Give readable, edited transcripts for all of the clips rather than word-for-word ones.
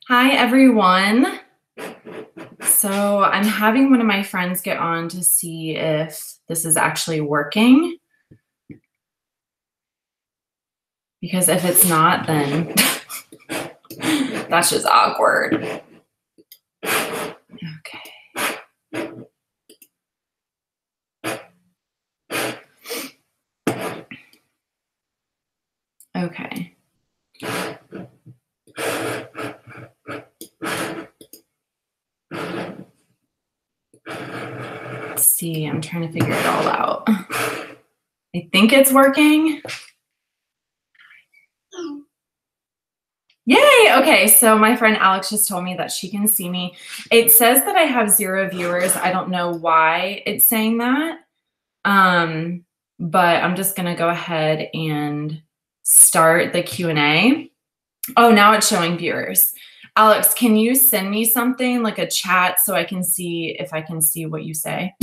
Hi, everyone. So I'm having one of my friends get on to see if this is actually working. Because if it's not, then that's just awkward. Okay. Okay. Let's see, I'm trying to figure it all out. I think it's working. Yay! Okay, so my friend Alex just told me that she can see me. It says that I have 0 viewers. I don't know why it's saying that. But I'm just gonna go ahead and start the Q&A. Oh, now it's showing viewers. Alex, can you send me something like a chat so I can see if I can see what you say?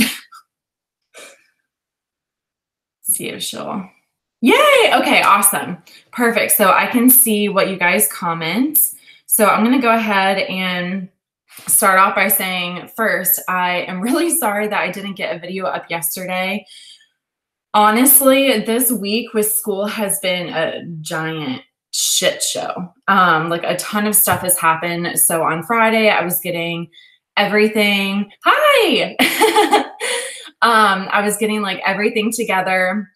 See if she'll. Yay! Okay, awesome. Perfect. So I can see what you guys comment. So I'm going to go ahead and start off by saying, first, I am really sorry that I didn't get a video up yesterday. Honestly, this week with school has been a giant shit show. Like a ton of stuff has happened. So on Friday, I was getting everything. Hi! I was getting like everything together.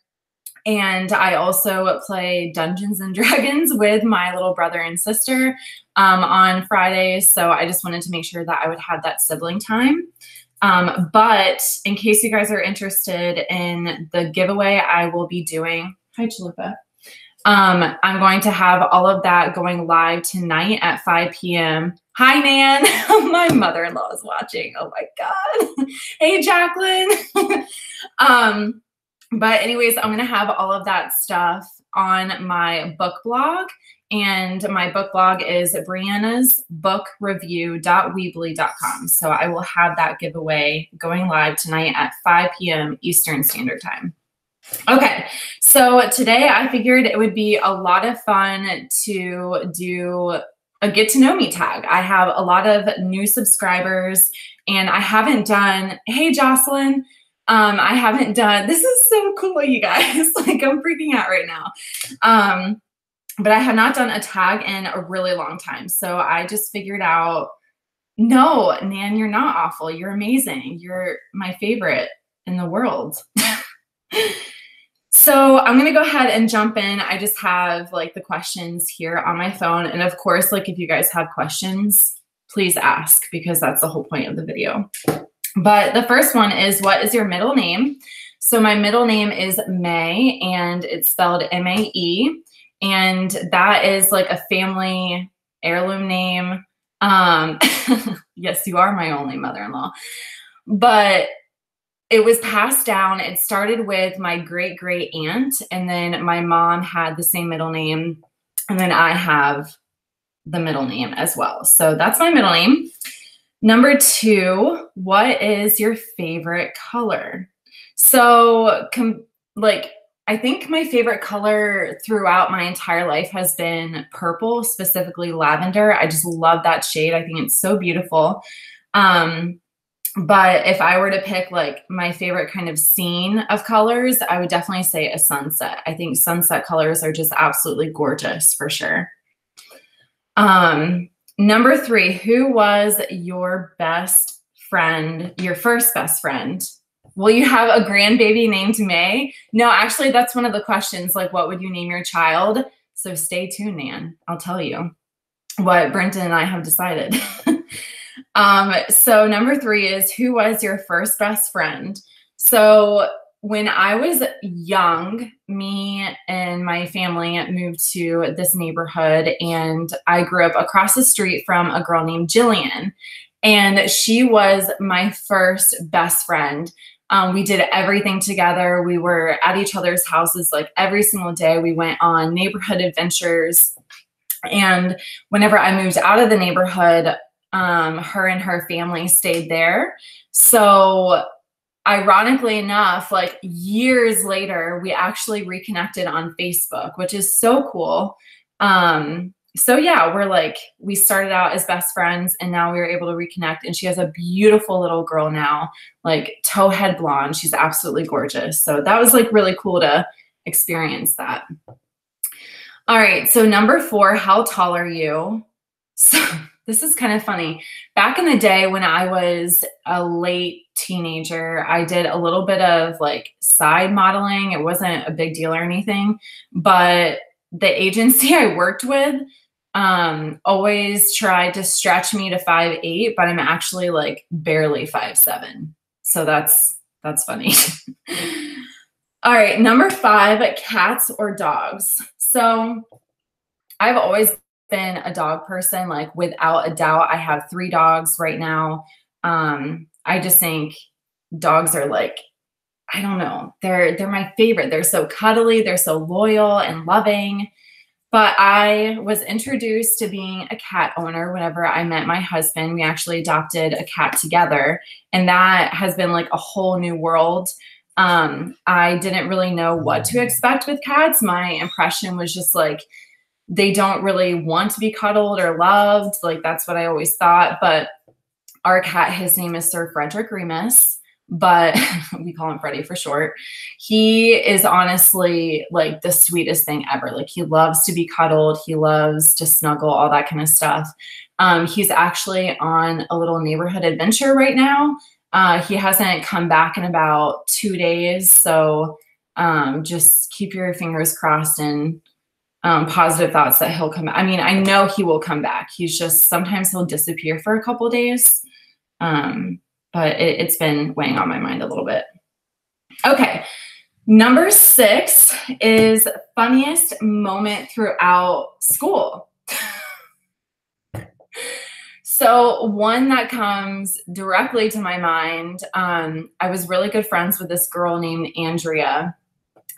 And I also play Dungeons and Dragons with my little brother and sister on Fridays. So I just wanted to make sure that I would have that sibling time. But in case you guys are interested in the giveaway I will be doing, hi Chalupa. I'm going to have all of that going live tonight at 5 p.m. Hi, Nan. My mother-in-law is watching. Oh my God. Hey, Jacqueline. But anyways, I'm going to have all of that stuff on my book blog. And my book blog is briannasbookreview.weebly.com. So I will have that giveaway going live tonight at 5 p.m. Eastern Standard Time. Okay, so today I figured it would be a lot of fun to do a get to know me tag. I have a lot of new subscribers and I haven't done, hey Jocelyn, I haven't done, this is so cool, you guys. Like I'm freaking out right now. But I have not done a tag in a really long time. So I just figured out, no, Nan, you're not awful. You're amazing. You're my favorite in the world. So I'm going to go ahead and jump in. I just have like the questions here on my phone. And of course, like if you guys have questions, please ask because that's the whole point of the video. But the first one is, what is your middle name? So my middle name is May and it's spelled M-A-E. And that is like a family heirloom name. Yes, you are my only mother-in-law. But it was passed down. It started with my great-great aunt, and then my mom had the same middle name, and then I have the middle name as well. So that's my middle name. Number 2, what is your favorite color? So, I think my favorite color throughout my entire life has been purple, specifically lavender. I just love that shade. I think it's so beautiful. But if I were to pick like my favorite kind of scene of colors, I would definitely say a sunset. I think sunset colors are just absolutely gorgeous for sure. Number 3, who was your best friend, your first best friend? Will you have a grandbaby named May? No, actually, that's one of the questions. Like, what would you name your child? So stay tuned, Nan. I'll tell you what Brenton and I have decided. So number 3 is, who was your first best friend? So when I was young, me and my family moved to this neighborhood, and I grew up across the street from a girl named Jillian, and she was my first best friend. We did everything together. We were at each other's houses like every single day. We went on neighborhood adventures. And whenever I moved out of the neighborhood, her and her family stayed there. So ironically enough, like years later, we actually reconnected on Facebook, which is so cool. So yeah, we started out as best friends and now we were able to reconnect, and she has a beautiful little girl now, like towhead blonde. She's absolutely gorgeous. So that was like really cool to experience that. All right. So number 4, how tall are you? So this is kind of funny. Back in the day when I was a late teenager, I did a little bit of like side modeling. It wasn't a big deal or anything, but the agency I worked with always tried to stretch me to 5'8", but I'm actually like barely 5'7". So that's funny. All right, number 5, cats or dogs. So I've always been a dog person, like without a doubt. I have 3 dogs right now. I just think dogs are like, I don't know, they're my favorite. They're so cuddly, they're so loyal and loving. But I was introduced to being a cat owner whenever I met my husband. We actually adopted a cat together, and that has been like a whole new world. I didn't really know what to expect with cats. My impression was just like, they don't really want to be cuddled or loved. Like that's what I always thought. But our cat, his name is Sir Frederick Remus, but we call him Freddie for short. He is honestly like the sweetest thing ever. Like he loves to be cuddled. He loves to snuggle, all that kind of stuff. He's actually on a little neighborhood adventure right now. He hasn't come back in about 2 days. So just keep your fingers crossed and positive thoughts that he'll come back. I mean, I know he will come back. He's just, sometimes he'll disappear for a couple of days. But it's been weighing on my mind a little bit. Okay. Number 6 is funniest moment throughout school. So one that comes directly to my mind, I was really good friends with this girl named Andrea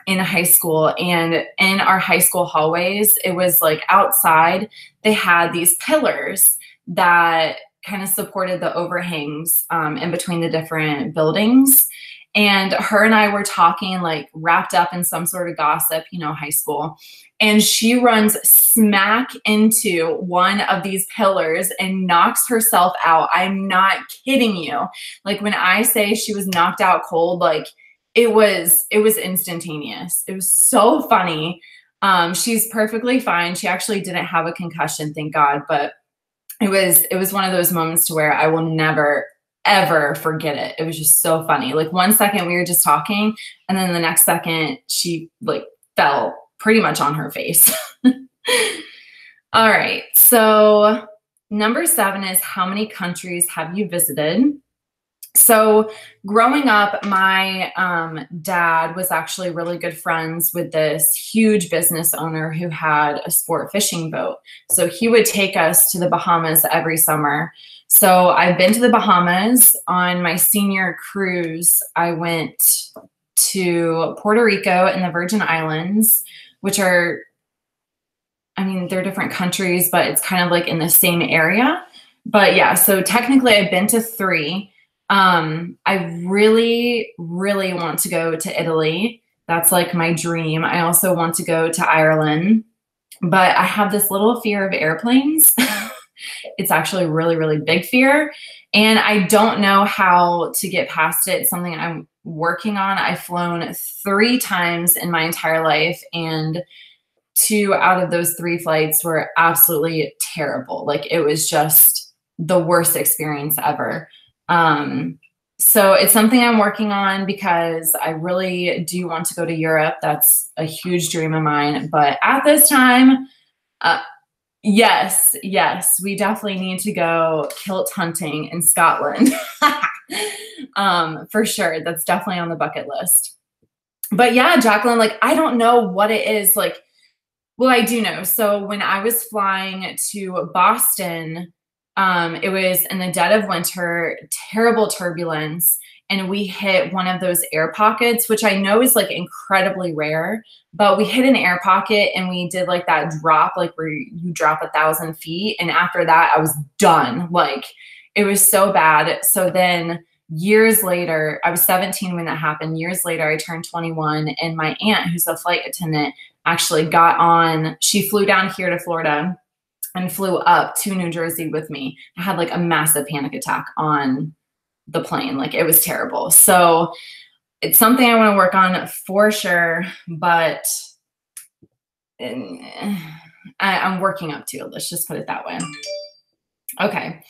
in high school, and in our high school hallways, it was like outside, they had these pillars that kind of supported the overhangs in between the different buildings. And her and I were talking, like wrapped up in some sort of gossip, you know, high school. And she runs smack into one of these pillars and knocks herself out. I'm not kidding you. Like when I say she was knocked out cold, like it was instantaneous. It was so funny. She's perfectly fine. She actually didn't have a concussion, thank God, but it was one of those moments to where I will never, ever forget it. It was just so funny. Like 1 second we were just talking, and then the next second she like fell pretty much on her face. All right. So number 7 is how many countries have you visited? So growing up, my dad was actually really good friends with this huge business owner who had a sport fishing boat. So he would take us to the Bahamas every summer. So I've been to the Bahamas. On my senior cruise, I went to Puerto Rico and the Virgin Islands, which are, I mean, they're different countries, but it's kind of like in the same area. But yeah, so technically I've been to 3. I really, really want to go to Italy. That's like my dream. I also want to go to Ireland, but I have this little fear of airplanes. It's actually a really, really big fear. And I don't know how to get past it. It's something I'm working on. I've flown 3 times in my entire life, and 2 out of those 3 flights were absolutely terrible. Like it was just the worst experience ever. So it's something I'm working on because I really do want to go to Europe. That's a huge dream of mine. But at this time, yes, we definitely need to go kilt hunting in Scotland. For sure. That's definitely on the bucket list. But yeah, Jacqueline, like, I don't know what it is. Like, well, I do know. So when I was flying to Boston, it was in the dead of winter, terrible turbulence, and we hit one of those air pockets, which I know is like incredibly rare, but we hit an air pocket and we did like that drop, like where you drop 1,000 feet. And after that, I was done. Like it was so bad. So then years later, I was 17 when that happened. Years later, I turned 21, and my aunt, who's a flight attendant, actually got on, she flew down here to Florida and flew up to New Jersey with me. I had like a massive panic attack on the plane. Like it was terrible. So it's something I want to work on for sure, but I'm working up to it. Let's just put it that way. Okay.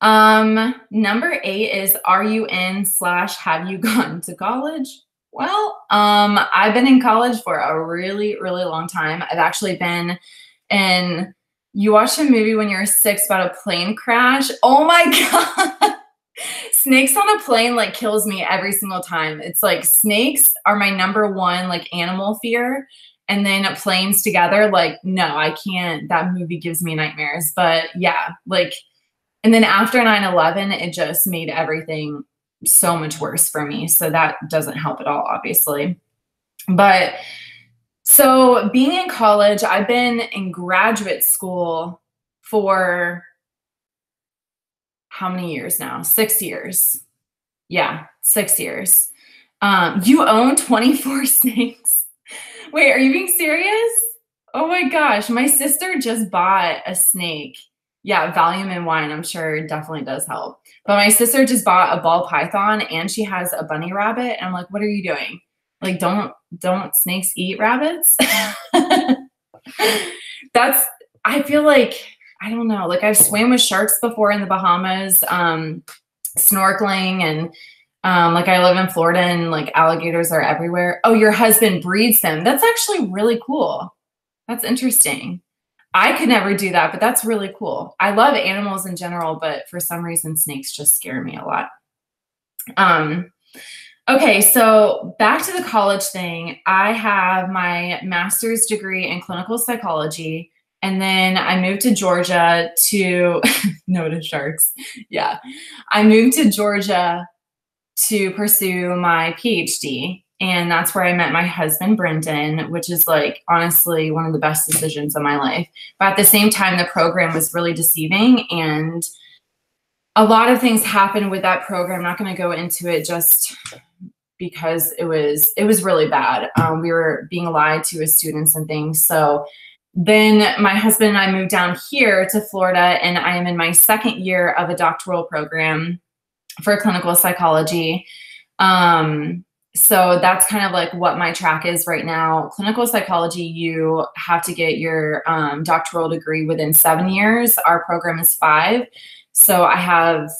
Number 8 is, are you in/have you gone to college? Well, I've been in college for a really, really long time. I've actually been in, you watched a movie when you were 6 about a plane crash. Oh my God. Snakes on a plane like kills me every single time. It's like snakes are my number one like animal fear. And then planes together, like, no, I can't. That movie gives me nightmares. But yeah, like, and then after 9/11, it just made everything so much worse for me. So that doesn't help at all, obviously. But so being in college, I've been in graduate school for how many years now? 6 years. Yeah, 6 years. You own 24 snakes. Wait, are you being serious? Oh my gosh, my sister just bought a snake. Yeah, Valium and wine, I'm sure definitely does help. But my sister just bought a ball python and she has a bunny rabbit. And I'm like, what are you doing? Like, don't snakes eat rabbits? I feel like, I don't know, like I've swam with sharks before in the Bahamas, snorkeling, and like I live in Florida and like alligators are everywhere. Oh, your husband breeds them. That's actually really cool. That's interesting. I could never do that, but that's really cool. I love animals in general, but for some reason, snakes just scare me a lot. Okay, so back to the college thing. I have my master's degree in clinical psychology, and then I moved to Georgia to, no to sharks. Yeah, I moved to Georgia to pursue my PhD. And that's where I met my husband, Brendan, which is like, honestly, one of the best decisions of my life. But at the same time, the program was really deceiving. And a lot of things happened with that program. I'm not going to go into it just because it was really bad. We were being lied to as students and things. So then my husband and I moved down here to Florida, and I am in my 2nd year of a doctoral program for clinical psychology. So that's kind of like what my track is right now. Clinical psychology, you have to get your doctoral degree within 7 years. Our program is 5. So I have,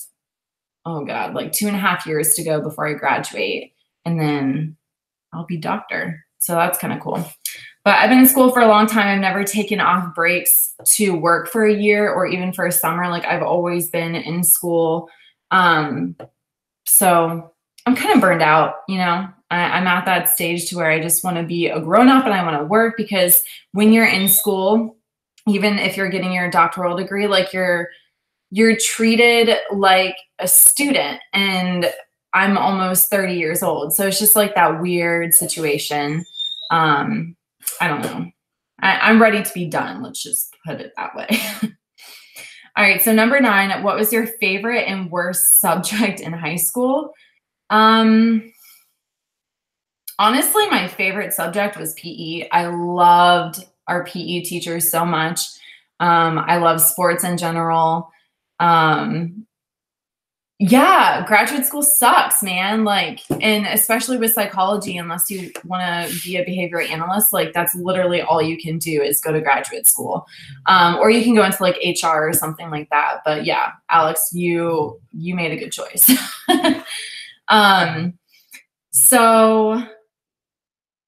oh God, like 2.5 years to go before I graduate, and then I'll be doctor. So that's kind of cool. But I've been in school for a long time. I've never taken off breaks to work for a year or even for a summer. Like I've always been in school. So I'm kind of burned out, you know. I'm at that stage to where I just want to be a grown-up and I want to work, because when you're in school, even if you're getting your doctoral degree, like you're treated like a student, and I'm almost 30 years old. So it's just like that weird situation. I don't know. I'm ready to be done. Let's just put it that way. All right. So number 9, what was your favorite and worst subject in high school? Honestly, my favorite subject was PE. I loved our PE teachers so much. I love sports in general. Yeah, graduate school sucks, man. Like, and especially with psychology, unless you want to be a behavioral analyst, like that's literally all you can do is go to graduate school. Or you can go into like HR or something like that. But yeah, Alex, you made a good choice. So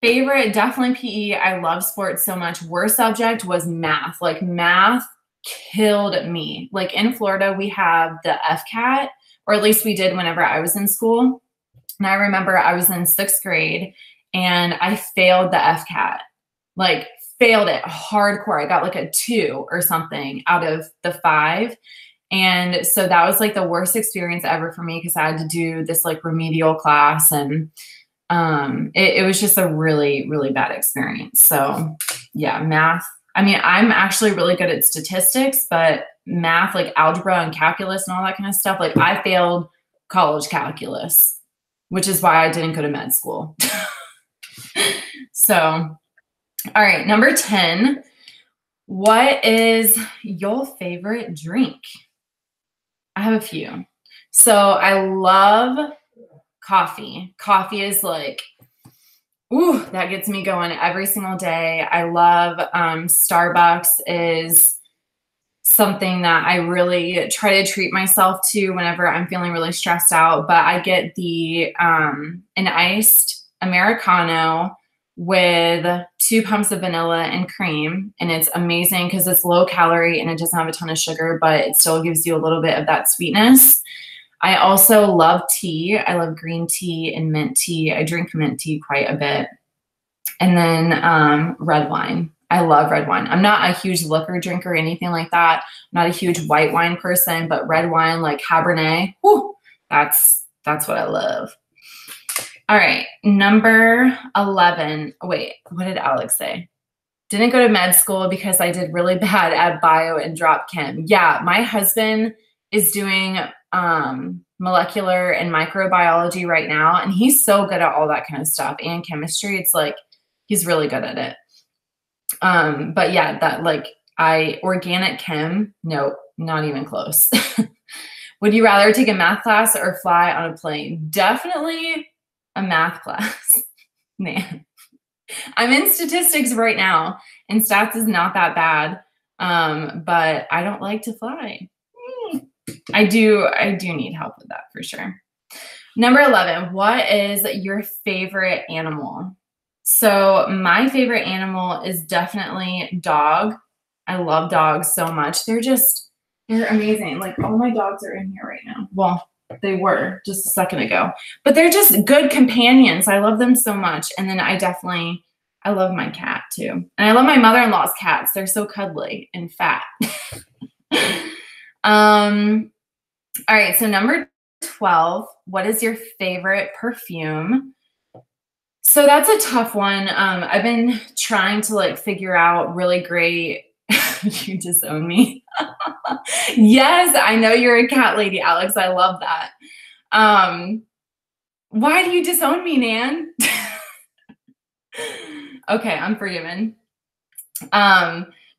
favorite, definitely PE. I love sports so much. Worst subject was math. Like math killed me. Like in Florida, we have the FCAT, or at least we did whenever I was in school. And I remember I was in 6th grade and I failed the FCAT, like failed it hardcore. I got like a 2 or something out of the 5. And so that was like the worst experience ever for me, because I had to do this like remedial class, and it was just a really, really bad experience. So yeah, math. I mean, I'm actually really good at statistics, but math, like algebra and calculus and all that kind of stuff, like I failed college calculus, which is why I didn't go to med school. So, all right, number 10. What is your favorite drink? I have a few. So I love coffee. Coffee is like, ooh, that gets me going every single day. I love Starbucks is something that I really try to treat myself to whenever I'm feeling really stressed out. But I get the an iced Americano with 2 pumps of vanilla and cream. And it's amazing because it's low calorie and it doesn't have a ton of sugar, but it still gives you a little bit of that sweetness. I also love tea. I love green tea and mint tea. I drink mint tea quite a bit. And then red wine. I love red wine. I'm not a huge liquor drinker or anything like that. I'm not a huge white wine person, but red wine like Cabernet, whew, that's what I love. All right, number 11. Wait, what did Alex say? Didn't go to med school because I did really bad at bio and drop chem. Yeah, my husband is doing molecular and microbiology right now, and he's so good at all that kind of stuff and chemistry. It's like he's really good at it. But yeah, that like organic chem, nope, not even close. Would you rather take a math class or fly on a plane? Definitely a math class. Man, I'm in statistics right now, and stats is not that bad. But I don't like to fly. I do need help with that for sure. Number 11, what is your favorite animal? So my favorite animal is definitely dog. I love dogs so much. They're amazing. Like all my dogs are in here right now. Well, they were just a second ago, but they're just good companions. I love them so much. And then I love my cat too. And I love my mother-in-law's cats. They're so cuddly and fat. All right. So number 12, what is your favorite perfume? So that's a tough one. I've been trying to like figure out really great. You disown me. Yes, I know you're a cat lady, Alex. I love that. Why do you disown me, Nan? Okay, I'm forgiven.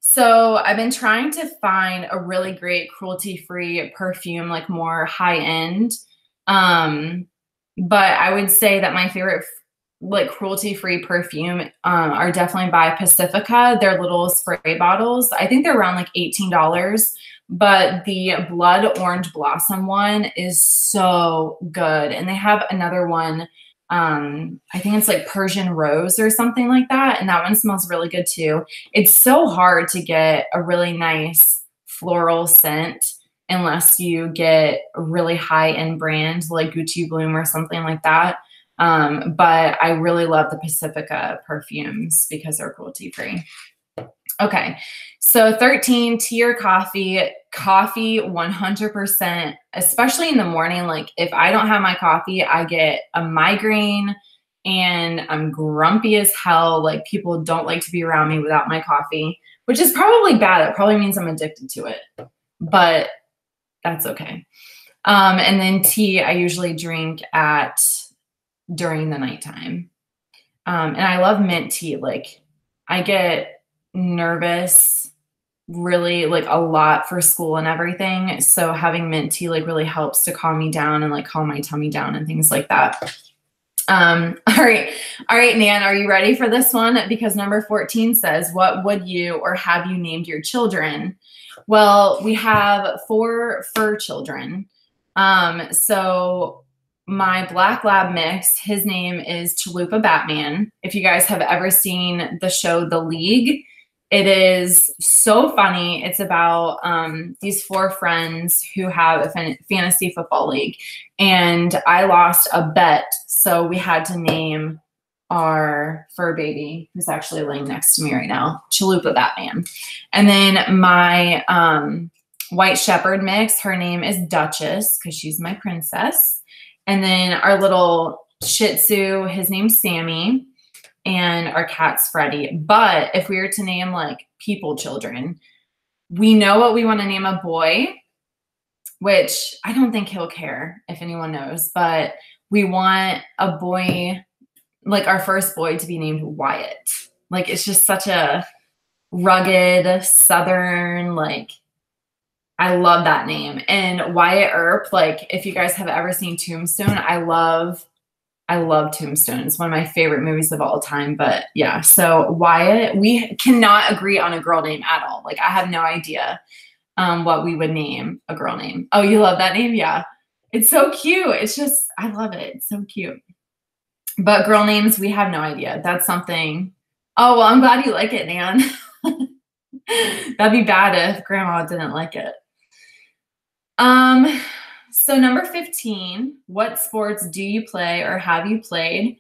So I've been trying to find a really great cruelty-free perfume, like more high-end. But I would say that my favorite like cruelty-free perfume are definitely by Pacifica. They're little spray bottles. I think they're around like $18, but the blood orange blossom one is so good. And they have another one. I think it's like Persian rose or something like that. And that one smells really good too. It's so hard to get a really nice floral scent unless you get a really high-end brand like Gucci Bloom or something like that. But I really love the Pacifica perfumes because they're cruelty-free. Okay. So 13, tea or coffee? Coffee 100%, especially in the morning. Like if I don't have my coffee, I get a migraine and I'm grumpy as hell. Like people don't like to be around me without my coffee, which is probably bad. It probably means I'm addicted to it, but that's okay. And then tea, I usually drink during the nighttime. And I love mint tea. Like I get nervous really like a lot for school and everything. So having mint tea like really helps to calm me down and like calm my tummy down and things like that. All right, Nan, are you ready for this one? Because number 14 says, what would you or have you named your children? Well, we have 4 fur children. So my black lab mix, his name is Chalupa Batman. If you guys have ever seen the show The League, it is so funny. It's about these 4 friends who have a fantasy football league. And I lost a bet, so we had to name our fur baby, who's actually laying next to me right now, Chalupa Batman. And then my white shepherd mix, her name is Duchess because she's my princess. And then our little Shih Tzu, his name's Sammy. And our cat's Freddie. But if we were to name like people children, we know what we want to name a boy. which I don't think he'll care if anyone knows, but we want a boy, like our first boy, to be named Wyatt. Like, it's just such a rugged Southern, like, I love that name. And Wyatt Earp, like, if you guys have ever seen Tombstone, I love Tombstone. It's one of my favorite movies of all time. But yeah, so Wyatt, we cannot agree on a girl name at all. Like, I have no idea what we would name a girl name. Oh, you love that name? Yeah. It's so cute. It's just, I love it. It's so cute. But girl names, we have no idea. That's something. Oh, well, I'm glad you like it, Nan. That'd be bad if grandma didn't like it. So number 15, what sports do you play or have you played?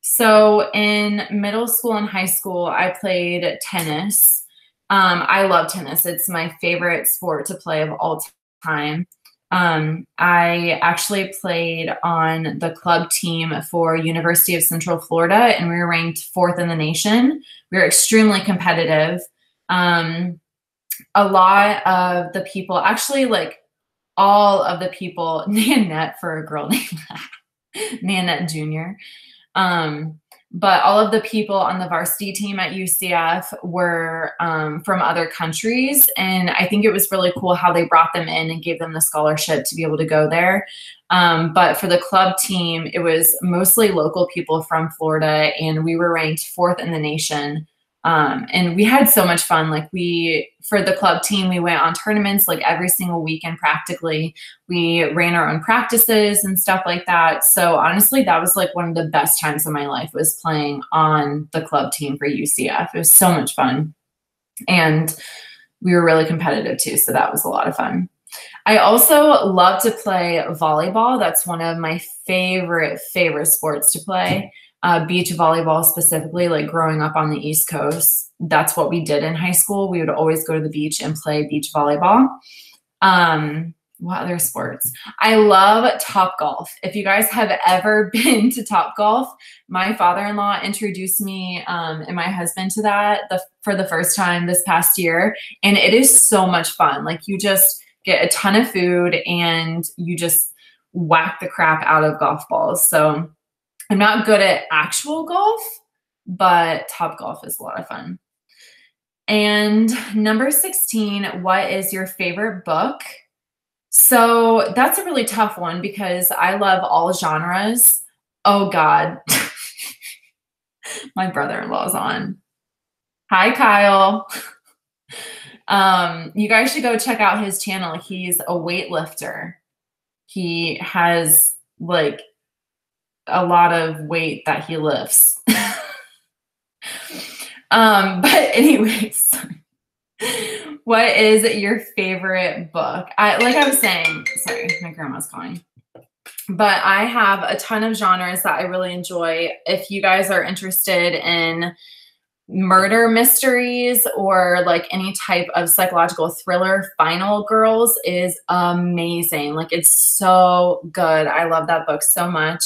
So in middle school and high school, I played tennis. I love tennis. It's my favorite sport to play of all time. I actually played on the club team for University of Central Florida, and we were ranked 4th in the nation. We were extremely competitive. A lot of the people, actually, like, all of the people, Nanette for a girl named Nanette Jr. But all of the people on the varsity team at UCF were from other countries. And I think it was really cool how they brought them in and gave them the scholarship to be able to go there. But for the club team, it was mostly local people from Florida, and we were ranked 4th in the nation. And we had so much fun. Like, for the club team, we went on tournaments like every single weekend practically. We ran our own practices and stuff like that. So honestly, that was like one of the best times of my life, was playing on the club team for UCF. It was so much fun. And we were really competitive too. So that was a lot of fun. I also love to play volleyball. That's one of my favorite sports to play. Beach volleyball specifically, like growing up on the East Coast, that's what we did in high school. We would always go to the beach and play beach volleyball. What other sports? I love Topgolf. If you guys have ever been to Topgolf, my father-in-law introduced me and my husband to that for the first time this past year. And it is so much fun. Like, you just get a ton of food and you just whack the crap out of golf balls. So I'm not good at actual golf, but Topgolf is a lot of fun. And number 16, what is your favorite book? So that's a really tough one because I love all genres. Oh God. My brother-in-law's on. Hi, Kyle. You guys should go check out his channel. He's a weightlifter. He has like a lot of weight that he lifts. But anyways, what is your favorite book? Like I was saying, sorry, my grandma's calling. But I have a ton of genres that I really enjoy. If you guys are interested in murder mysteries or like any type of psychological thriller, Final Girls is amazing. Like, it's so good. I love that book so much.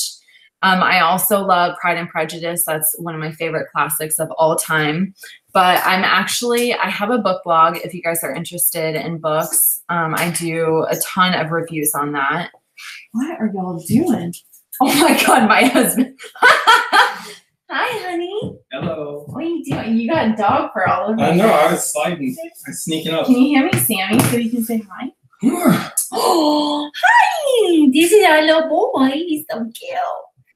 I also love Pride and Prejudice. That's one of my favorite classics of all time. But I have a book blog if you guys are interested in books. I do a ton of reviews on that. What are y'all doing? Oh my God, my husband. Hi, honey. Hello. What are you doing? You got dog fur all over. I know, I was sliding. I was sneaking up. Can you hear me, Sammy, so you can say hi? Oh, hi. This is our little boy. He's so cute.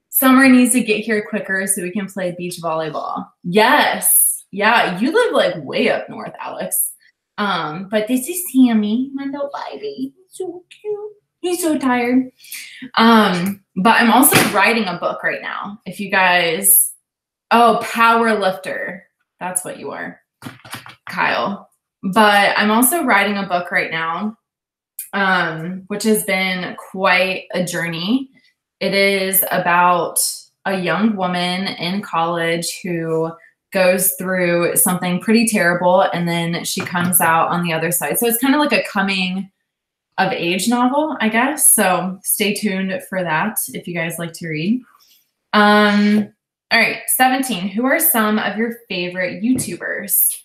Summer needs to get here quicker so we can play beach volleyball. Yes. Yeah, you live like way up north, Alex. But this is Sammy, my little baby. He's so cute. He's so tired. But I'm also writing a book right now. If you guys, Power Lifter. That's what you are, Kyle. But I'm also writing a book right now, which has been quite a journey. It is about a young woman in college who goes through something pretty terrible, and then she comes out on the other side. So it's kind of like a coming of age novel, I guess. So stay tuned for that if you guys like to read. All right, 17. Who are some of your favorite YouTubers?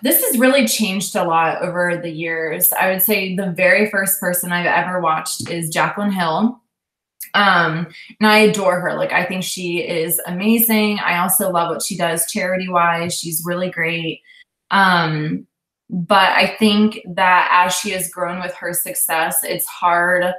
This has really changed a lot over the years. I would say the very first person I've ever watched is Jaclyn Hill. And I adore her. Like, I think she is amazing. I also love what she does charity wise. She's really great. But I think that as she has grown with her success, it's hard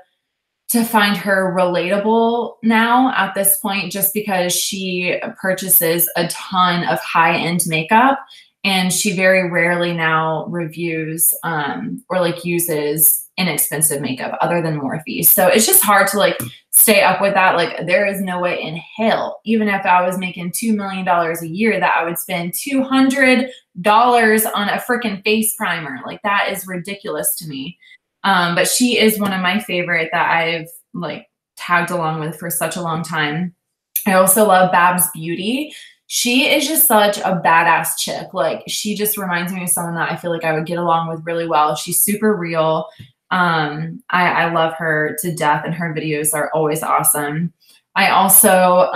to find her relatable now at this point, just because she purchases a ton of high-end makeup and she very rarely now reviews or like uses inexpensive makeup other than Morphe. So it's just hard to like stay up with that. Like, there is no way in hell, even if I was making $2 million a year, that I would spend $200 on a freaking face primer. Like, that is ridiculous to me. But she is one of my favorite that I've like tagged along with for such a long time. I also love Babs Beauty. She is just such a badass chick. Like, she just reminds me of someone that I feel like I would get along with really well. She's super real. I love her to death, and her videos are always awesome. I also,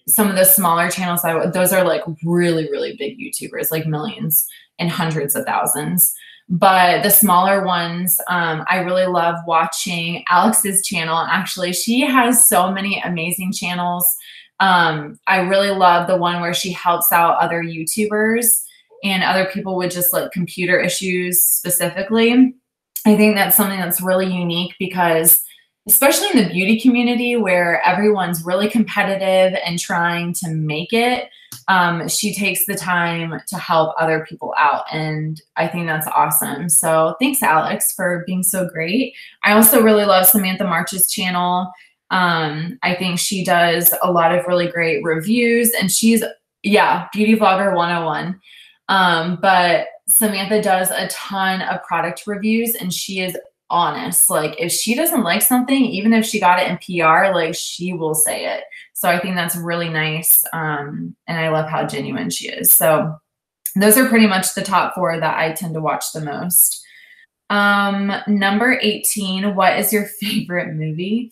some of the smaller channels, those are like really, really big YouTubers, like millions and hundreds of thousands. But the smaller ones, I really love watching Alex's channel. Actually, she has so many amazing channels. I really love the one where she helps out other YouTubers and other people with just like computer issues specifically. I think that's something that's really unique because, especially in the beauty community where everyone's really competitive and trying to make it, she takes the time to help other people out. And I think that's awesome. So thanks, Alex, for being so great. I also really love Samantha March's channel. I think she does a lot of really great reviews, and she's, Beauty Vlogger 101. But Samantha does a ton of product reviews, and she is honest. Like, if she doesn't like something, even if she got it in PR, like, she will say it. So I think that's really nice. And I love how genuine she is. So those are pretty much the top 4 that I tend to watch the most. Number 18, what is your favorite movie?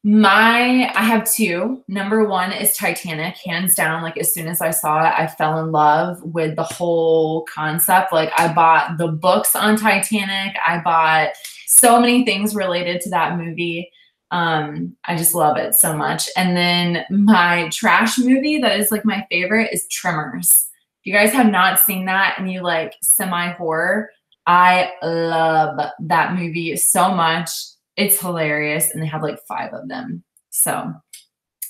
I have 2. Number 1 is Titanic, hands down. Like, as soon as I saw it, I fell in love with the whole concept. Like, I bought the books on Titanic. I bought so many things related to that movie. I just love it so much. And then my trash movie that is like my favorite is Tremors. If you guys have not seen that and you like semi-horror, I love that movie so much. It's hilarious, and they have like 5 of them. So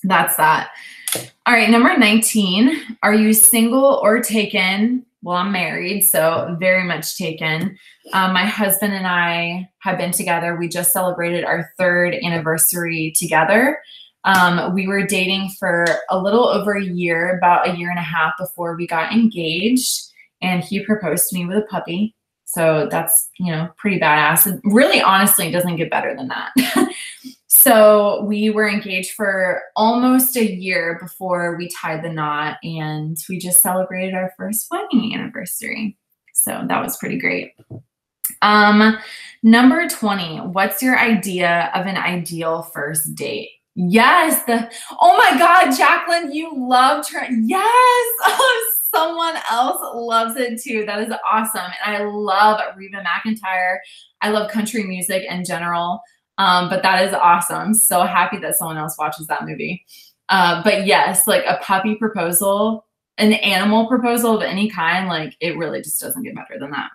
that's that. All right, number 19. Are you single or taken? Well, I'm married, so very much taken. My husband and I have been together. We just celebrated our 3rd anniversary together. We were dating for a little over a year, about a year and a half before we got engaged, and he proposed to me with a puppy. So that's, you know, pretty badass. And really, honestly, it doesn't get better than that. So we were engaged for almost a year before we tied the knot, and we just celebrated our 1st wedding anniversary. So that was pretty great. Number 20, what's your idea of an ideal first date? Yes. Oh my God, Jaclyn, you love yes. Someone else loves it too. That is awesome. And I love Reba McEntire. I love country music in general. But that is awesome. So happy that someone else watches that movie. But yes, like a puppy proposal, an animal proposal of any kind, like it really just doesn't get better than that.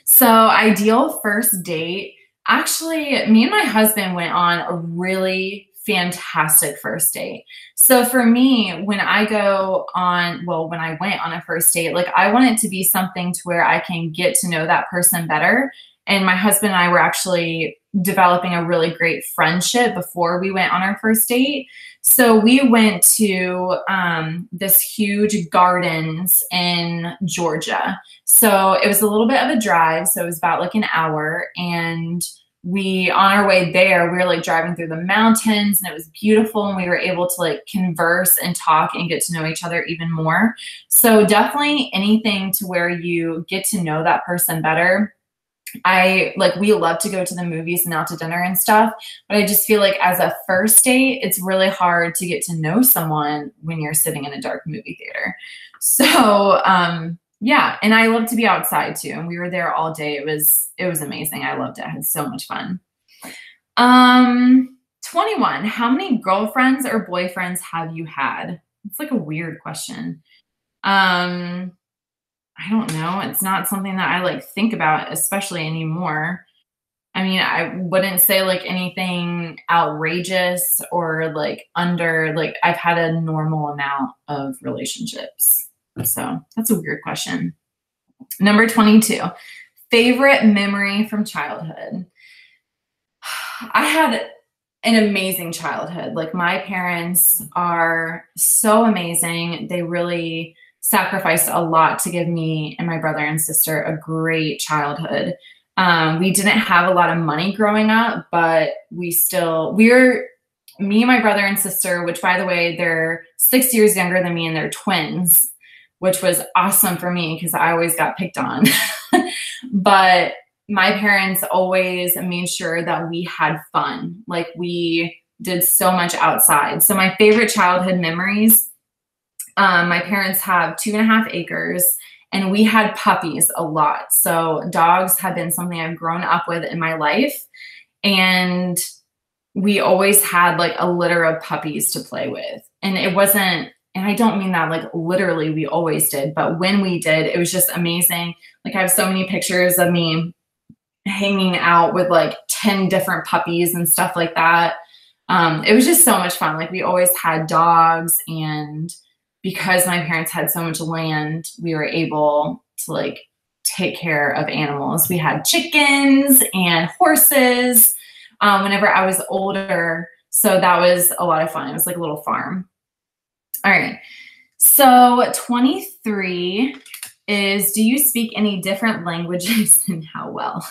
So ideal first date. Actually, me and my husband went on a really fantastic first date. So for me, when I went on a first date, like I want it to be something to where I can get to know that person better. And my husband and I were actually developing a really great friendship before we went on our first date. So we went to this huge gardens in Georgia. So it was a little bit of a drive. So it was about like an hour. And on our way there, we were like driving through the mountains, and it was beautiful. And we were able to like converse and talk and get to know each other even more. So definitely anything to where you get to know that person better. we love to go to the movies and out to dinner and stuff, but I just feel like as a first date, it's really hard to get to know someone when you're sitting in a dark movie theater. So, yeah, and I love to be outside too. And we were there all day. It was amazing. I loved it. I had so much fun. 21. How many girlfriends or boyfriends have you had? It's like a weird question. I don't know. It's not something that I like think about, especially anymore. I mean, I wouldn't say like anything outrageous or like I've had a normal amount of relationships. So that's a weird question. Number 22, favorite memory from childhood. I had an amazing childhood. Like my parents are so amazing. They really sacrificed a lot to give me and my brother and sister a great childhood. We didn't have a lot of money growing up, but me and my brother and sister, which by the way, they're 6 years younger than me and they're twins, which was awesome for me because I always got picked on. But my parents always made sure that we had fun. Like we did so much outside. So my favorite childhood memories, my parents have 2.5 acres and we had puppies a lot. So dogs have been something I've grown up with in my life. And we always had like a litter of puppies to play with. And it wasn't, and I don't mean that like literally we always did, but when we did, it was just amazing. Like I have so many pictures of me hanging out with like 10 different puppies and stuff like that. It was just so much fun. Like we always had dogs, and because my parents had so much land, we were able to like take care of animals. We had chickens and horses whenever I was older. So that was a lot of fun. It was like a little farm. All right. So 23 is, do you speak any different languages and how well?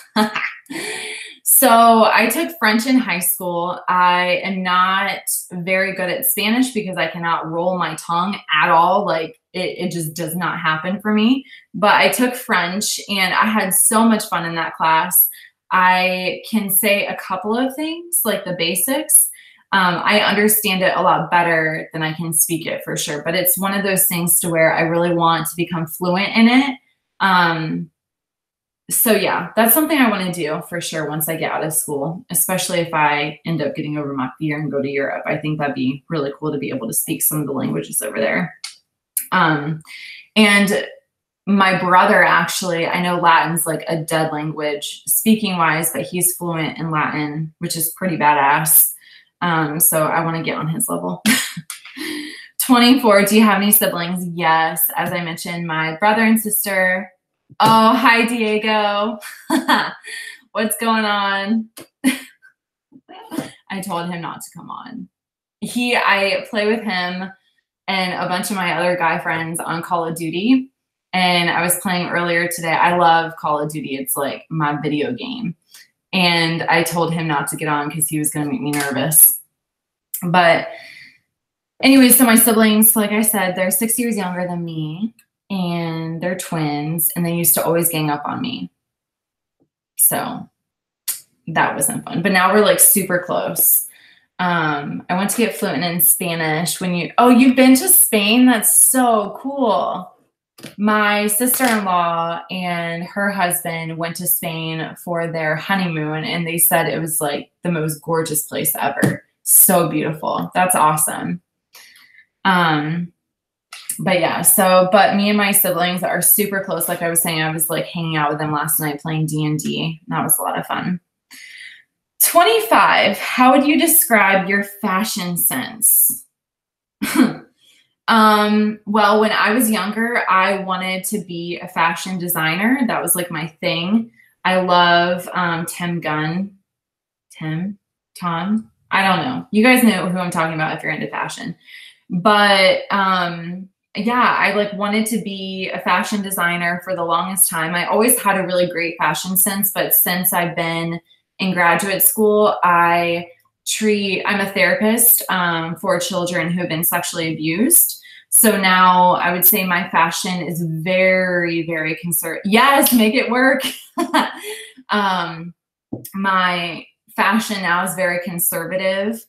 So I took French in high school. I am not very good at Spanish because I cannot roll my tongue at all. Like it just does not happen for me. But I took French and I had so much fun in that class. I can say a couple of things, like the basics. I understand it a lot better than I can speak it for sure. But it's one of those things to where I really want to become fluent in it. So yeah, that's something I want to do for sure once I get out of school, especially if I end up getting over my fear and go to Europe. I think that'd be really cool to be able to speak some of the languages over there. And my brother, actually, I know Latin's like a dead language speaking wise, but he's fluent in Latin, which is pretty badass. So I want to get on his level. 24, do you have any siblings? Yes. As I mentioned, my brother and sister. Oh, hi, Diego. What's going on? I told him not to come on. I play with him and a bunch of my other guy friends on Call of Duty. And I was playing earlier today. I love Call of Duty. It's like my video game. And I told him not to get on because he was going to make me nervous. But anyway, so my siblings, like I said, they're 6 years younger than me. And they're twins, and they used to always gang up on me. So that wasn't fun. But now we're like super close. I went to get fluent in Spanish. You've been to Spain? That's so cool. My sister-in-law and her husband went to Spain for their honeymoon, and they said it was like the most gorgeous place ever. So beautiful. That's awesome. But yeah, but me and my siblings are super close. Like I was saying, I was like hanging out with them last night playing D&D. That was a lot of fun. 25, how would you describe your fashion sense? Well, when I was younger, I wanted to be a fashion designer. That was like my thing. I love Tom, I don't know. You guys know who I'm talking about if you're into fashion. But yeah, I like wanted to be a fashion designer for the longest time. I always had a really great fashion sense, but since I've been in graduate school, I'm a therapist for children who have been sexually abused. So now I would say my fashion is very, very conservative. Yes, make it work. My fashion now is very conservative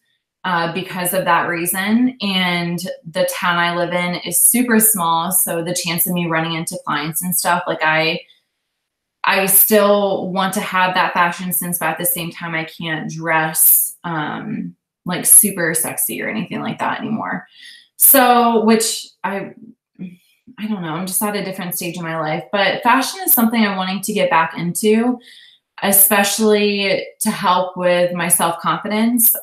because of that reason. And the town I live in is super small. So the chance of me running into clients and stuff, like I still want to have that fashion sense, but at the same time, I can't dress like super sexy or anything like that anymore. So, which I don't know, I'm just at a different stage in my life, but fashion is something I'm wanting to get back into, especially to help with my self-confidence.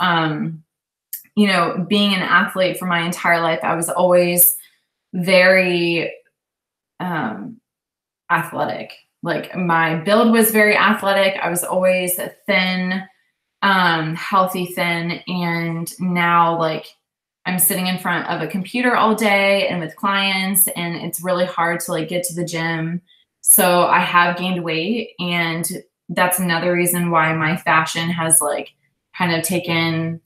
You know, being an athlete for my entire life, I was always very athletic. Like my build was very athletic. I was always thin, healthy thin. And now like I'm sitting in front of a computer all day and with clients, and it's really hard to like get to the gym. So I have gained weight, and that's another reason why my fashion has like kind of taken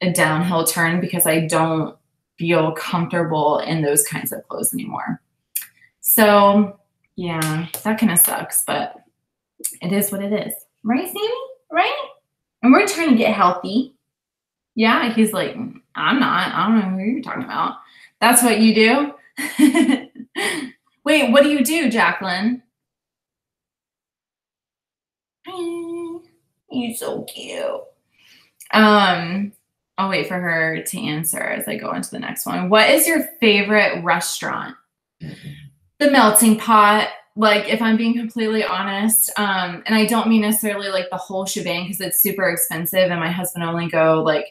a downhill turn, because I don't feel comfortable in those kinds of clothes anymore. So yeah, that kind of sucks, but it is what it is. Right, Sammy? Right? And we're trying to get healthy. Yeah, he's like, I'm not. I don't know who you're talking about. That's what you do? Wait, what do you do, Jacqueline? You're so cute. I'll wait for her to answer as I go into the next one. What is your favorite restaurant? The Melting Pot. Like, if I'm being completely honest, and I don't mean necessarily like the whole shebang, because it's super expensive, and my husband only go like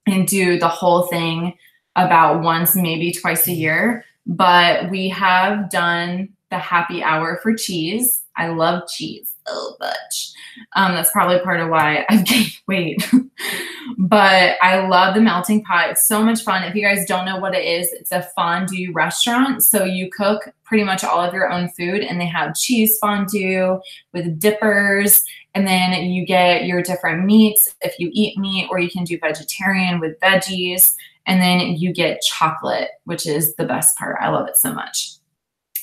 and do the whole thing about once, maybe twice a year. But we have done the happy hour for cheese. I love cheese so much. That's probably part of why I've gained weight. But I love the Melting Pot. It's so much fun. If you guys don't know what it is, it's a fondue restaurant. So you cook pretty much all of your own food, and they have cheese fondue with dippers. And then you get your different meats if you eat meat, or you can do vegetarian with veggies. And then you get chocolate, which is the best part. I love it so much.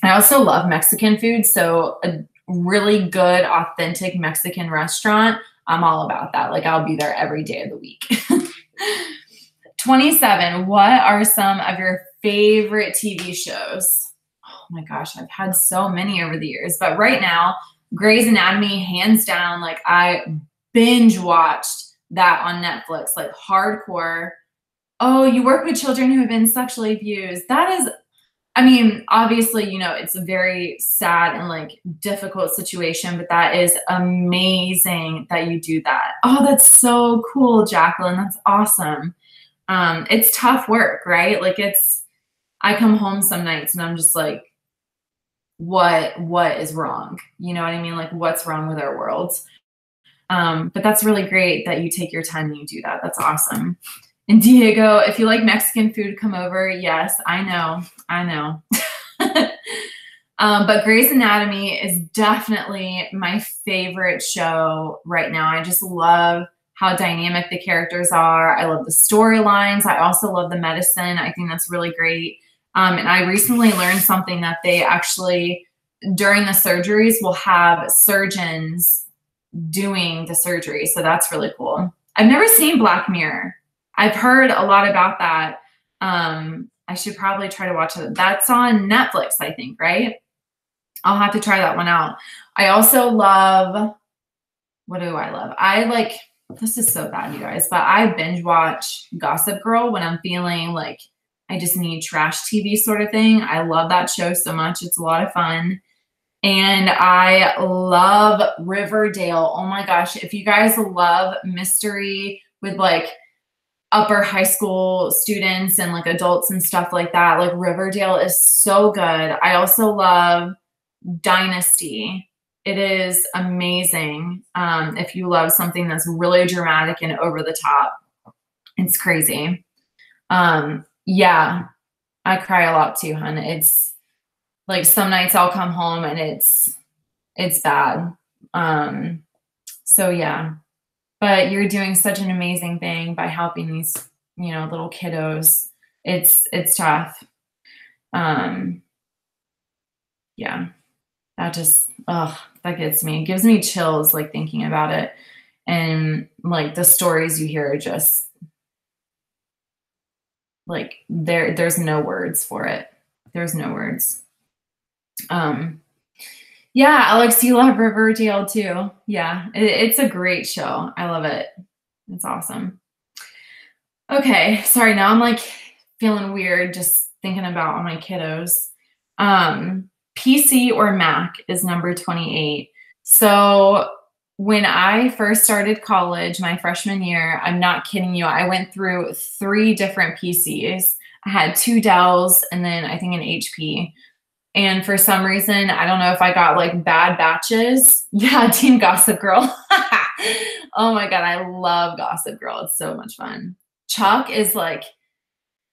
I also love Mexican food. So a really good, authentic Mexican restaurant, I'm all about that. Like, I'll be there every day of the week. 27, what are some of your favorite TV shows? Oh my gosh, I've had so many over the years. But right now, Grey's Anatomy, hands down. Like, I binge watched that on Netflix, like hardcore. Oh, you work with children who have been sexually abused. That is, I mean, obviously, you know, it's a very sad and like difficult situation, but that is amazing that you do that. Oh, that's so cool, Jacqueline. That's awesome. It's tough work, right? Like, I come home some nights and I'm just like, what is wrong? You know what I mean? Like, what's wrong with our world? But that's really great that you take your time and you do that. That's awesome. And Diego, if you like Mexican food, come over. Yes, I know. But Grey's Anatomy is definitely my favorite show right now. I just love how dynamic the characters are. I love the storylines. I also love the medicine. I think that's really great. And I recently learned something that they actually, during the surgeries, will have surgeons doing the surgery. So that's really cool. I've never seen Black Mirror. I've heard a lot about that. I should probably try to watch it. That's on Netflix, I think, right? I'll have to try that one out. I also love, what do I love? I like, this is so bad, you guys, but I binge watch Gossip Girl when I'm feeling like I just need trash TV sort of thing. I love that show so much. It's a lot of fun. And I love Riverdale. Oh my gosh. If you guys love mystery with like upper high school students and like adults and stuff like that, like Riverdale is so good. I also love Dynasty. It is amazing. If you love something that's really dramatic and over the top, it's crazy. Yeah, I cry a lot too, hun. It's like some nights I'll come home and it's bad. So yeah, but you're doing such an amazing thing by helping these, you know, little kiddos. It's tough. Yeah. That just, that gets me. It gives me chills, like, thinking about it. And, like, the stories you hear are just, like, there's no words for it. There's no words. Yeah, Alex, you love Riverdale too. Yeah, it's a great show. I love it. It's awesome. Okay, sorry, now I'm like feeling weird just thinking about all my kiddos. PC or Mac is number 28. So when I first started college, my freshman year, I'm not kidding you, I went through 3 different PCs. I had 2 Dells and then I think an HP. And for some reason, I don't know if I got like bad batches. Yeah, Team Gossip Girl. Oh my God, I love Gossip Girl. It's so much fun. Chuck is like,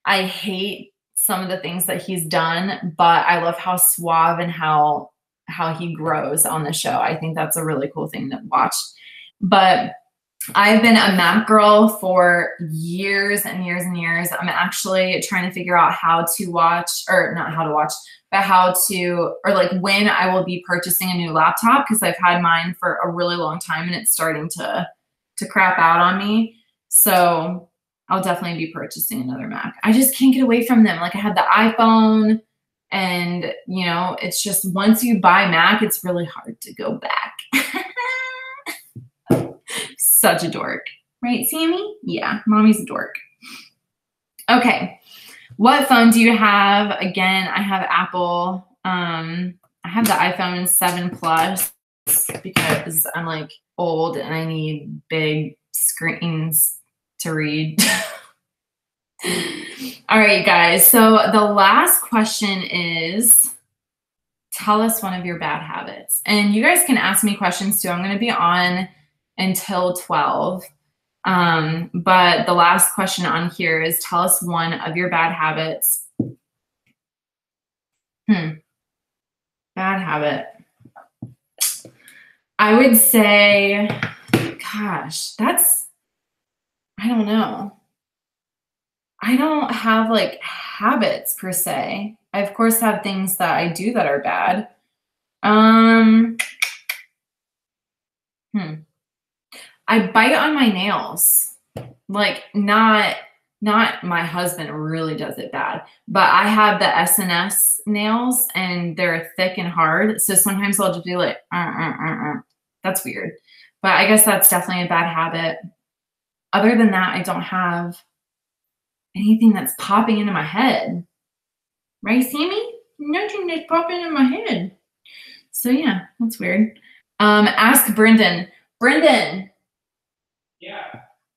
I hate some of the things that he's done, but I love how suave and how he grows on the show. I think that's a really cool thing to watch. But I've been a Mac girl for years and years and years. I'm actually trying to figure out how to watch, or not how to watch, but how to, or like when I will be purchasing a new laptop, because I've had mine for a really long time and it's starting to crap out on me. So I'll definitely be purchasing another Mac. I just can't get away from them. Like I had the iPhone and you know, it's just once you buy Mac, it's really hard to go back. Such a dork. Right, Sammy? Yeah, mommy's a dork. Okay. What phone do you have? Again, I have Apple. I have the iPhone 7 Plus because I'm like old and I need big screens to read. All right, guys. So the last question is, tell us one of your bad habits. And you guys can ask me questions too. I'm going to be on until 12. But the last question on here is, tell us one of your bad habits. Bad habit. I would say, gosh, I don't know. I don't have like habits per se. I of course have things that I do that are bad. I bite on my nails. Like not my husband really does it bad, but I have the SNS nails and they're thick and hard. So sometimes I'll just be like, That's weird. But I guess that's definitely a bad habit. Other than that, I don't have anything that's popping into my head. Right, Sammy? Nothing that's popping in my head. So yeah, that's weird. Ask Brendan. Brendan. Yeah.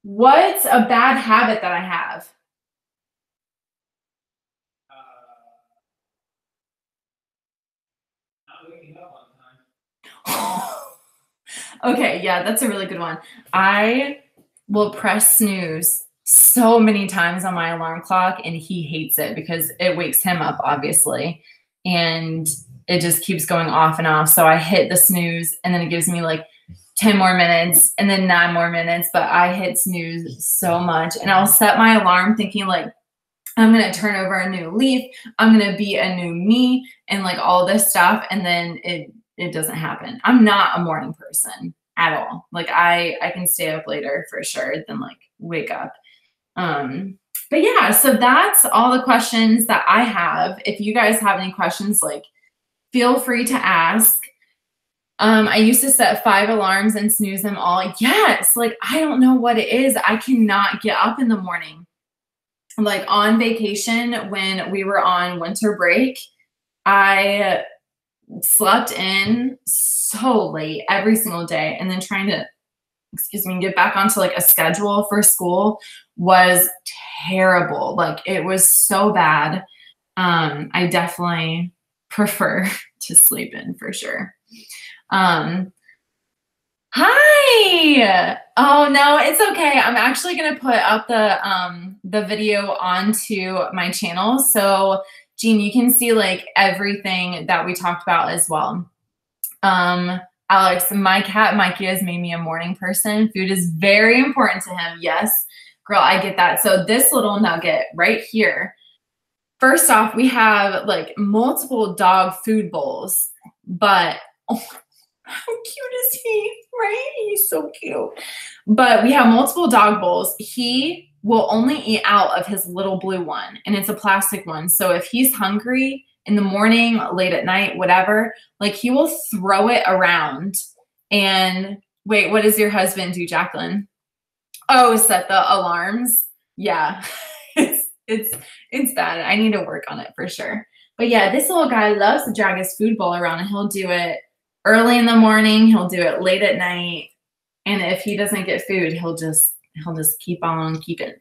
What's a bad habit that I have? Not waking up on time. Okay, yeah, that's a really good one. I will press snooze so many times on my alarm clock and he hates it because it wakes him up, obviously. And it just keeps going off and off. So I hit the snooze and then it gives me like 10 more minutes and then 9 more minutes, but I hit snooze so much. And I'll set my alarm thinking like, I'm going to turn over a new leaf. I'm going to be a new me and like all this stuff. And then it doesn't happen. I'm not a morning person at all. Like I can stay up later for sure than like wake up. But yeah, so that's all the questions that I have. If you guys have any questions, like feel free to ask. I used to set 5 alarms and snooze them all. Yes, like I don't know what it is. I cannot get up in the morning. Like on vacation when we were on winter break, I slept in so late every single day and then trying to, get back onto like a schedule for school was terrible. Like it was so bad. I definitely prefer to sleep in for sure. Hi. Oh no, it's okay. I'm actually gonna put up the video onto my channel. So Jean, you can see like everything that we talked about as well. Alex, my cat Mikey has made me a morning person. Food is very important to him. Yes, girl, I get that. So this little nugget right here. First off, we have like multiple dog food bowls. But oh, how cute is he? Right? He's so cute. But we have multiple dog bowls. He will only eat out of his little blue one, and it's a plastic one. So if he's hungry in the morning, late at night, whatever, like he will throw it around. And wait, what does your husband do, Jacqueline? Oh, set the alarms. Yeah. It's bad. I need to work on it for sure. But yeah, this little guy loves to drag his food bowl around, and he'll do it early in the morning, he'll do it late at night. And if he doesn't get food, he'll just keep on keeping.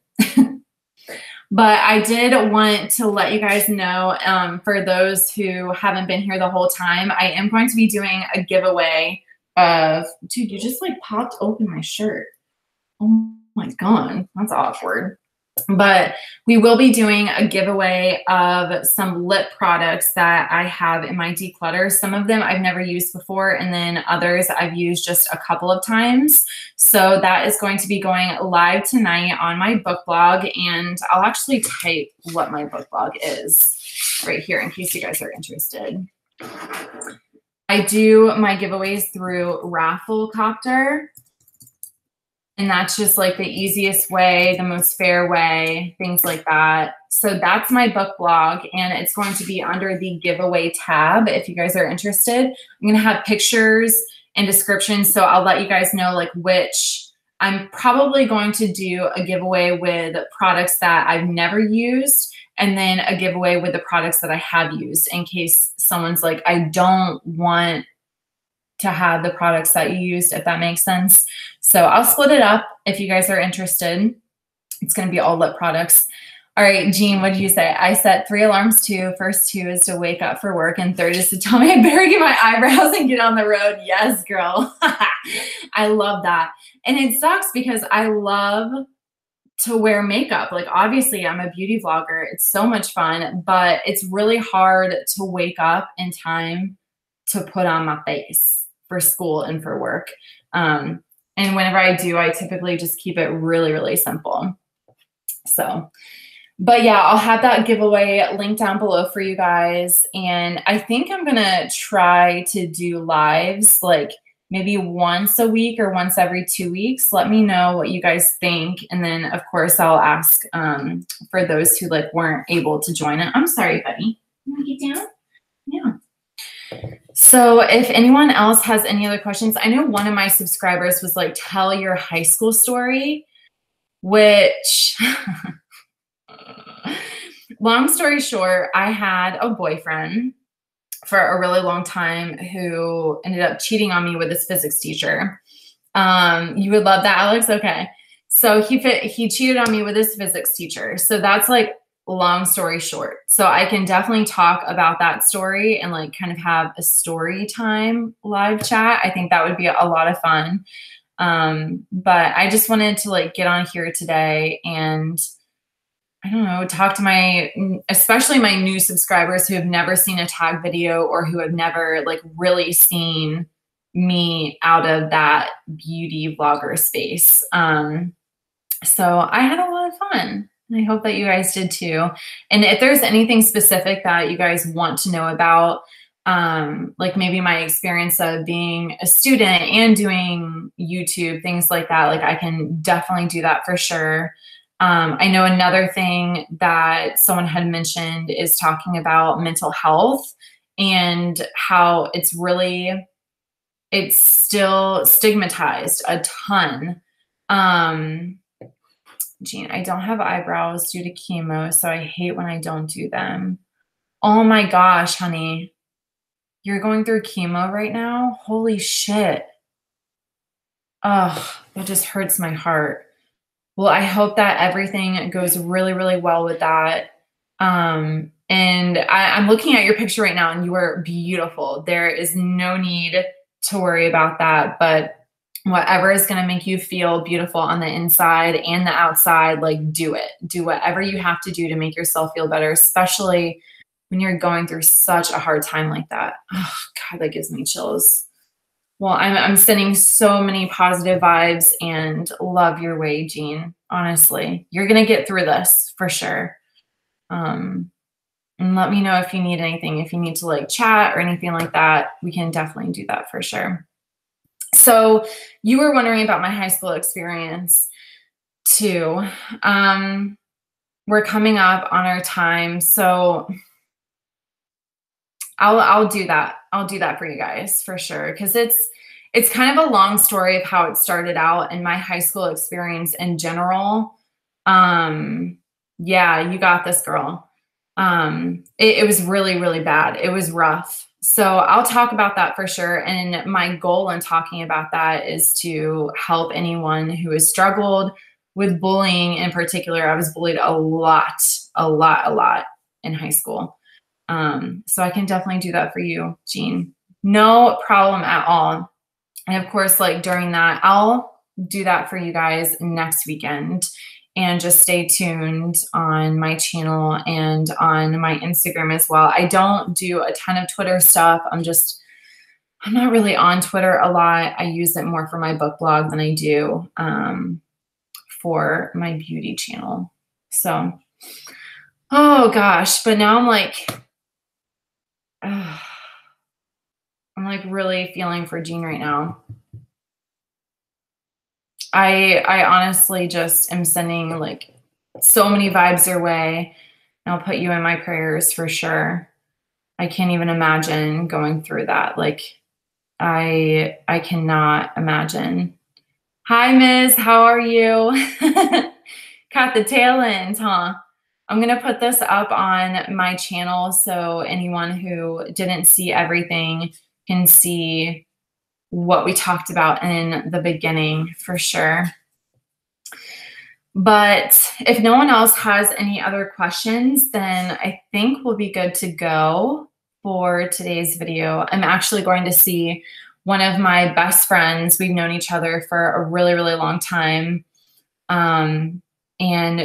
But I did want to let you guys know, for those who haven't been here the whole time, I am going to be doing a giveaway of, dude, you just like popped open my shirt. Oh my God, that's awkward. But we will be doing a giveaway of some lip products that I have in my declutter. Some of them I've never used before, and then others I've used just a couple of times. So that is going to be going live tonight on my book blog, and I'll actually type what my book blog is right here in case you guys are interested. I do my giveaways through Rafflecopter. And that's just like the easiest way, the most fair way, things like that. So that's my book blog, and it's going to be under the giveaway tab if you guys are interested. I'm going to have pictures and descriptions, so I'll let you guys know like which. I'm probably going to do a giveaway with products that I've never used, and then a giveaway with the products that I have used in case someone's like, I don't want to have the products that you used, if that makes sense. So I'll split it up if you guys are interested. It's going to be all lip products. All right, Jean, what did you say? I set 3 alarms too. First 2 is to wake up for work, and third is to tell me I better get my eyebrows and get on the road. Yes, girl. I love that. And it sucks because I love to wear makeup. Like, obviously I'm a beauty vlogger. It's so much fun, but it's really hard to wake up in time to put on my face for school and for work. And whenever I do, I typically just keep it really, really simple. So, but yeah, I'll have that giveaway link down below for you guys. And I think I'm going to try to do lives like maybe once a week or once every 2 weeks. Let me know what you guys think. And then of course I'll ask, for those who like weren't able to join it. I'm sorry, buddy. You want to get down? Yeah. So if anyone else has any other questions, I know one of my subscribers was like, tell your high school story, which long story short, I had a boyfriend for a really long time who ended up cheating on me with his physics teacher. You would love that, Alex? Okay. So he cheated on me with his physics teacher. So that's like long story short. So I can definitely talk about that story and like kind of have a story time live chat. I think that would be a lot of fun. But I just wanted to like get on here today and I don't know, talk to especially my new subscribers who have never seen a tag video or who have never like really seen me out of that beauty vlogger space. So I had a lot of fun. And I hope that you guys did too. And if there's anything specific that you guys want to know about, like maybe my experience of being a student and doing YouTube, things like that, like I can definitely do that for sure. I know another thing that someone had mentioned is talking about mental health and how it's still stigmatized a ton. Jean, I don't have eyebrows due to chemo, so I hate when I don't do them. Oh my gosh, honey. You're going through chemo right now? Holy shit. Oh, that just hurts my heart. Well, I hope that everything goes really, really well with that. And I'm looking at your picture right now and you are beautiful. There is no need to worry about that, but whatever is going to make you feel beautiful on the inside and the outside, like do it. Do whatever you have to do to make yourself feel better, especially when you're going through such a hard time like that. Oh, God, that gives me chills. Well, I'm sending so many positive vibes and love your way, Jean. Honestly, you're going to get through this for sure. And let me know if you need anything. If you need to like chat or anything like that, we can definitely do that for sure. So you were wondering about my high school experience too. We're coming up on our time, so I'll do that. I'll do that for you guys for sure, because it's kind of a long story of how it started out and my high school experience in general. Yeah, you got this, girl. It was really, really bad. It was rough. So I'll talk about that for sure. And my goal in talking about that is to help anyone who has struggled with bullying in particular. I was bullied a lot in high school. So I can definitely do that for you, Jean. No problem at all. And of course, like during that, I'll do that for you guys next weekend. And just stay tuned on my channel and on my Instagram as well. I don't do a ton of Twitter stuff. I'm not really on Twitter a lot. I use it more for my book blog than I do for my beauty channel. So, oh gosh, but now I'm like really feeling for Jean right now. I honestly just am sending like so many vibes your way. And I'll put you in my prayers for sure. I can't even imagine going through that. Like I cannot imagine. Hi, Miz. How are you? Caught the tail end, huh? I'm going to put this up on my channel so anyone who didn't see everything can see what we talked about in the beginning for sure. But if no one else has any other questions, then I think we'll be good to go for today's video. I'm actually going to see one of my best friends. We've known each other for a really, really long time. And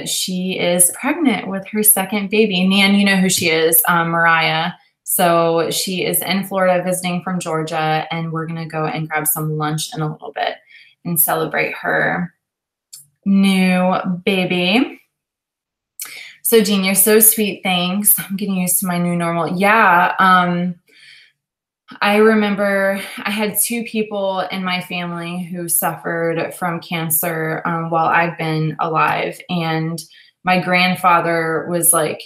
she is pregnant with her second baby. Nan, you know who she is, Mariah. So she is in Florida visiting from Georgia, and we're going to go and grab some lunch in a little bit and celebrate her new baby. So Jean, you're so sweet. Thanks. I'm getting used to my new normal. Yeah. I remember I had 2 people in my family who suffered from cancer while I've been alive. And my grandfather was like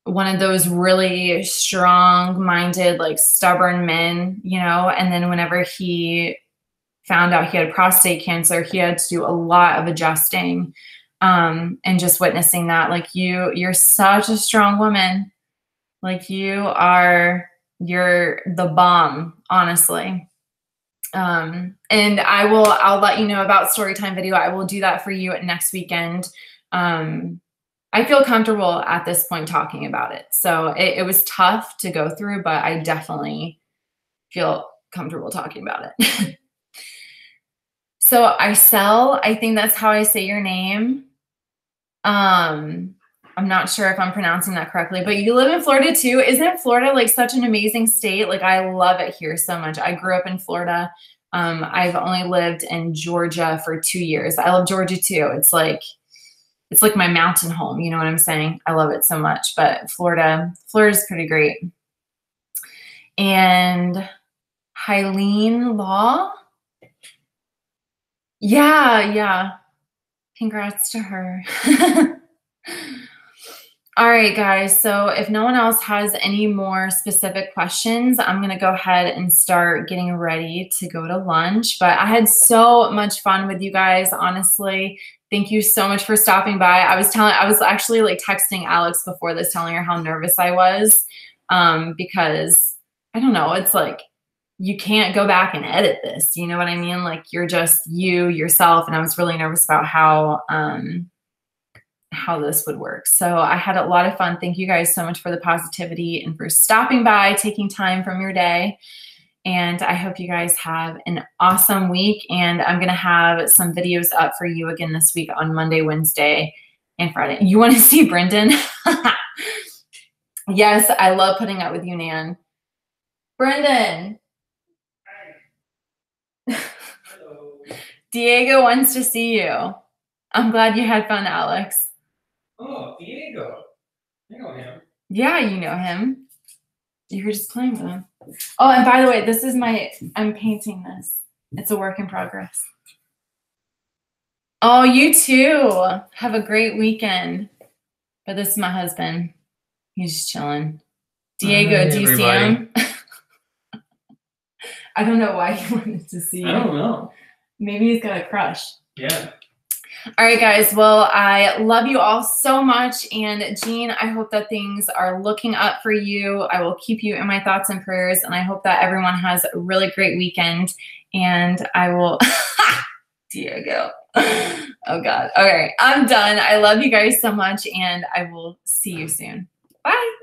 one of those really strong-minded, like stubborn men, you know, and then whenever he found out he had prostate cancer, he had to do a lot of adjusting. And just witnessing that, like you're such a strong woman. Like you're the bomb, honestly. And I'll let you know about storytime video. I will do that for you next weekend. I feel comfortable at this point talking about it. So it was tough to go through, but I definitely feel comfortable talking about it. So Isel, I think that's how I say your name. I'm not sure if I'm pronouncing that correctly, but you live in Florida too. Isn't Florida like such an amazing state? Like I love it here so much. I grew up in Florida. I've only lived in Georgia for 2 years. I love Georgia too. It's like my mountain home. You know what I'm saying? I love it so much, but Florida's pretty great. And Hyleen Law. Yeah. Congrats to her. All right, guys. So if no one else has any more specific questions, I'm going to go ahead and start getting ready to go to lunch. But I had so much fun with you guys, honestly. Thank you so much for stopping by. I was actually like texting Alex before this, telling her how nervous I was because I don't know. It's like you can't go back and edit this. You know what I mean? Like you're just yourself. And I was really nervous about how this would work. So I had a lot of fun. Thank you guys so much for the positivity and for stopping by, taking time from your day. And I hope you guys have an awesome week. And I'm going to have some videos up for you again this week on Monday, Wednesday, and Friday. You want to see Brendan? Yes, I love putting up with you, Nan. Brendan. Hello. Diego wants to see you. I'm glad you had fun, Alex. Oh, Diego. I know him. Yeah, you know him. You were just playing with him. Oh, and by the way, this is I'm painting this. It's a work in progress. Oh, you too. Have a great weekend. But this is my husband. He's just chilling. Diego, do you see him? I don't know why he wanted to see you. I don't know. Maybe he's got a crush. Yeah. All right, guys. Well, I love you all so much. And Jean, I hope that things are looking up for you. I will keep you in my thoughts and prayers. And I hope that everyone has a really great weekend. And I will, Diego. Oh God. Okay, I'm done. I love you guys so much. And I will see you soon. Bye.